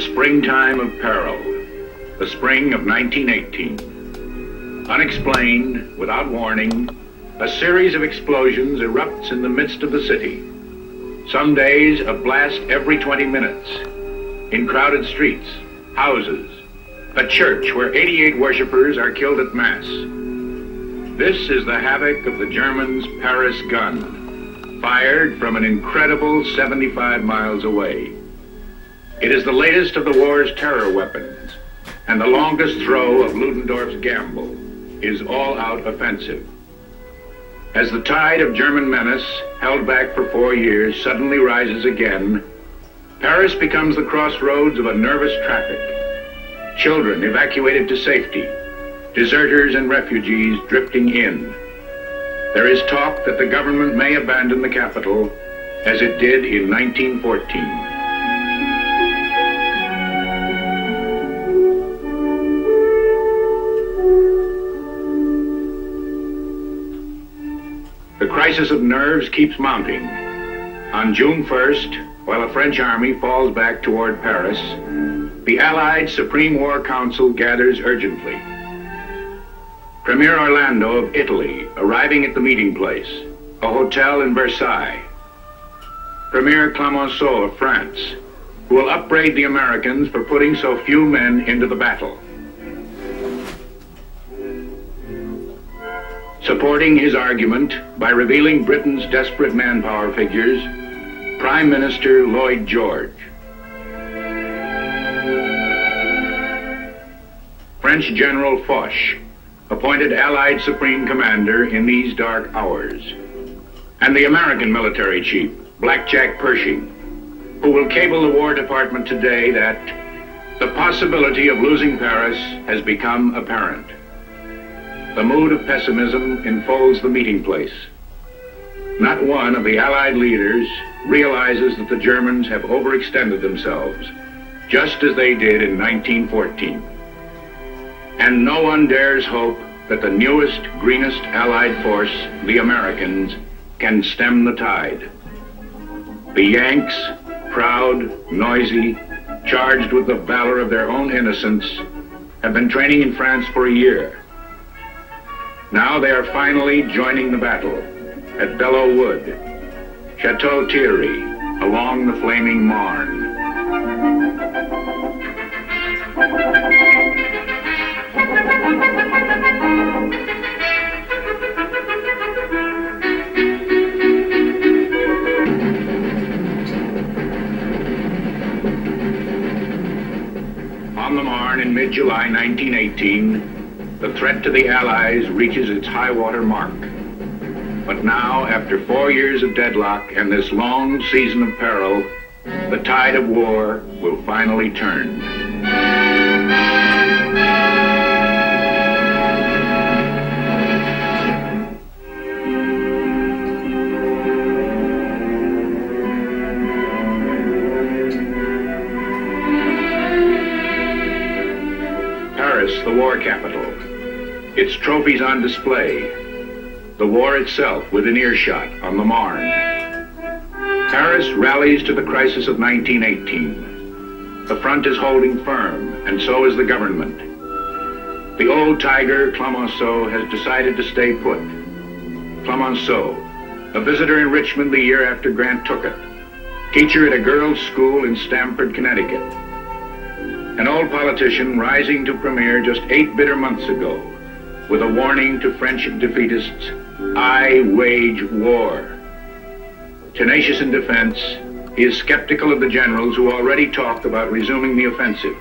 springtime of peril, the spring of 1918. Unexplained, without warning, a series of explosions erupts in the midst of the city. Some days, a blast every 20 minutes. In crowded streets, houses, a church where 88 worshippers are killed at Mass. This is the havoc of the Germans' Paris gun, fired from an incredible 75 miles away. It is the latest of the war's terror weapons, and the longest throw of Ludendorff's gamble is all-out offensive. As the tide of German menace, held back for 4 years, suddenly rises again, Paris becomes the crossroads of a nervous traffic. Children evacuated to safety, deserters and refugees drifting in. There is talk that the government may abandon the capital, as it did in 1914. The crisis of nerves keeps mounting. On June 1st, while a French army falls back toward Paris, the Allied Supreme War Council gathers urgently. Premier Orlando of Italy arriving at the meeting place, a hotel in Versailles. Premier Clemenceau of France, who will upbraid the Americans for putting so few men into the battle. Supporting his argument by revealing Britain's desperate manpower figures, Prime Minister Lloyd George. French General Foch, appointed Allied Supreme Commander in these dark hours. And the American military chief, Blackjack Pershing, who will cable the War Department today that the possibility of losing Paris has become apparent. The mood of pessimism enfolds the meeting place. Not one of the Allied leaders realizes that the Germans have overextended themselves, just as they did in 1914. And no one dares hope that the newest, greenest Allied force, the Americans, can stem the tide. The Yanks, proud, noisy, charged with the valor of their own innocence, have been training in France for a year. Now they are finally joining the battle at Belleau Wood, Chateau Thierry, along the flaming Marne. On the Marne in mid-July 1918, the threat to the Allies reaches its high-water mark. But now, after 4 years of deadlock and this long season of peril, the tide of war will finally turn. Paris, the war capital. Its trophies on display, the war itself within earshot on the Marne. Paris rallies to the crisis of 1918. The front is holding firm, and so is the government. The old tiger, Clemenceau, has decided to stay put. Clemenceau, a visitor in Richmond the year after Grant took it, teacher at a girls' school in Stamford, Connecticut. An old politician rising to premier just 8 bitter months ago, with a warning to French defeatists, I wage war. Tenacious in defense, he is skeptical of the generals who already talk about resuming the offensive.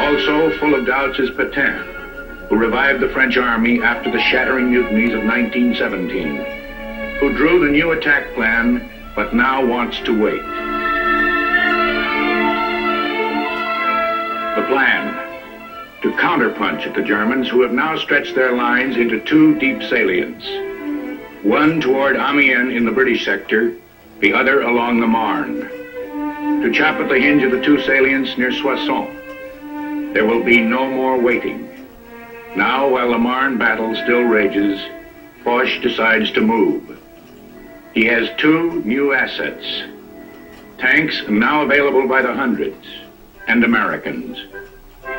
Also full of doubts is Pétain, who revived the French army after the shattering mutinies of 1917, who drew the new attack plan, but now wants to wait. The plan: to counterpunch at the Germans, who have now stretched their lines into 2 deep salients. One toward Amiens in the British sector, the other along the Marne. To chop at the hinge of the 2 salients near Soissons. There will be no more waiting. Now, while the Marne battle still rages, Foch decides to move. He has 2 new assets: Tanks now available by the hundreds, and Americans.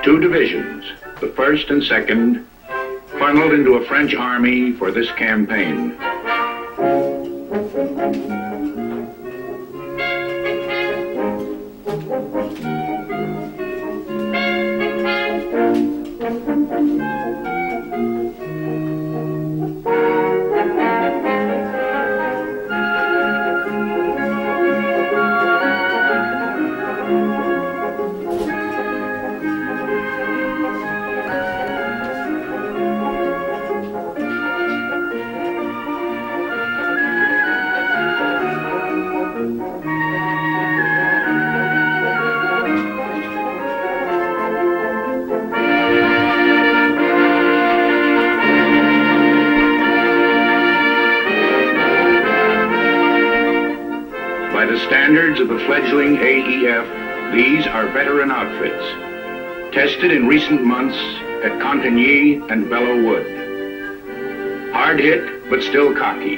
2 divisions, the 1st and 2nd, funneled into a French army for this campaign. By the standards of the fledgling AEF, these are veteran outfits, tested in recent months at Cantigny and Belleau Wood. Hard hit, but still cocky.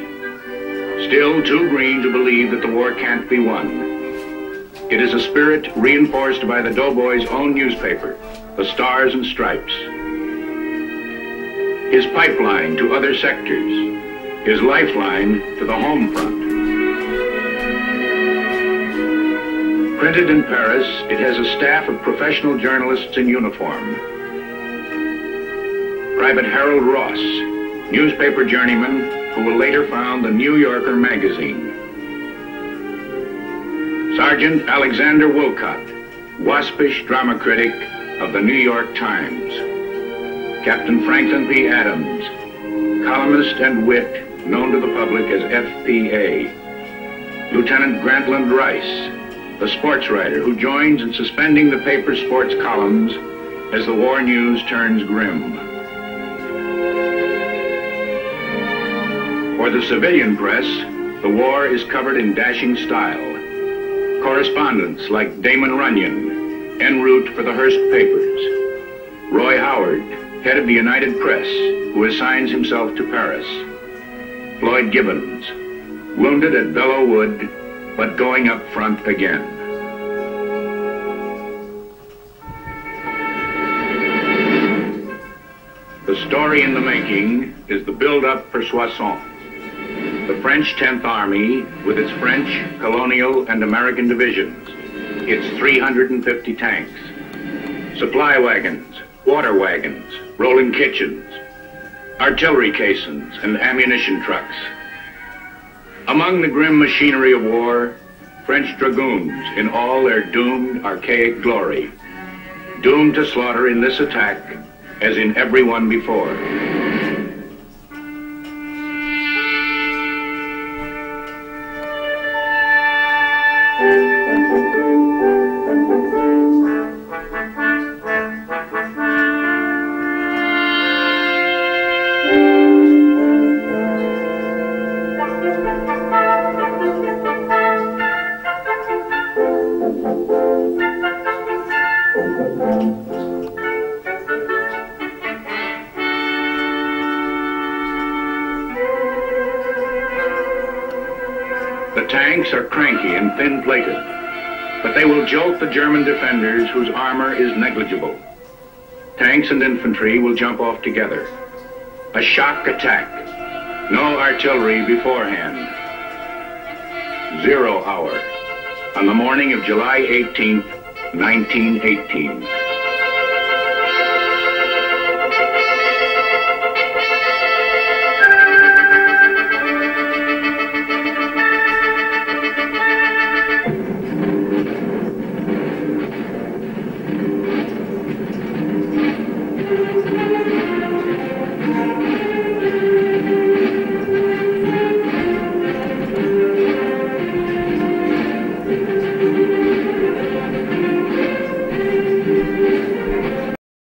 Still too green to believe that the war can't be won. It is a spirit reinforced by the doughboy's own newspaper, the Stars and Stripes. His pipeline to other sectors, his lifeline to the home front. Printed in Paris, it has a staff of professional journalists in uniform. Private Harold Ross, newspaper journeyman who will later found the New Yorker magazine. Sergeant Alexander Wolcott, waspish drama critic of the New York Times. Captain Franklin P. Adams, columnist and wit known to the public as FPA. Lieutenant Grantland Rice, the sports writer who joins in suspending the paper's sports columns as the war news turns grim. For the civilian press, the war is covered in dashing style. Correspondents like Damon Runyon, en route for the Hearst papers. Roy Howard, head of the United Press, who assigns himself to Paris. Floyd Gibbons, wounded at Belleau Wood, but going up front again. The story in the making is the build-up for Soissons. The French 10th Army, with its French, colonial, and American divisions, its 350 tanks, supply wagons, water wagons, rolling kitchens, artillery caissons, and ammunition trucks. Among the grim machinery of war, French dragoons in all their doomed, archaic glory, doomed to slaughter in this attack as in every one before. The tanks are cranky and thin-plated, but they will jolt the German defenders whose armor is negligible. Tanks and infantry will jump off together. A shock attack. No artillery beforehand. 0 hour on the morning of July 18th, 1918.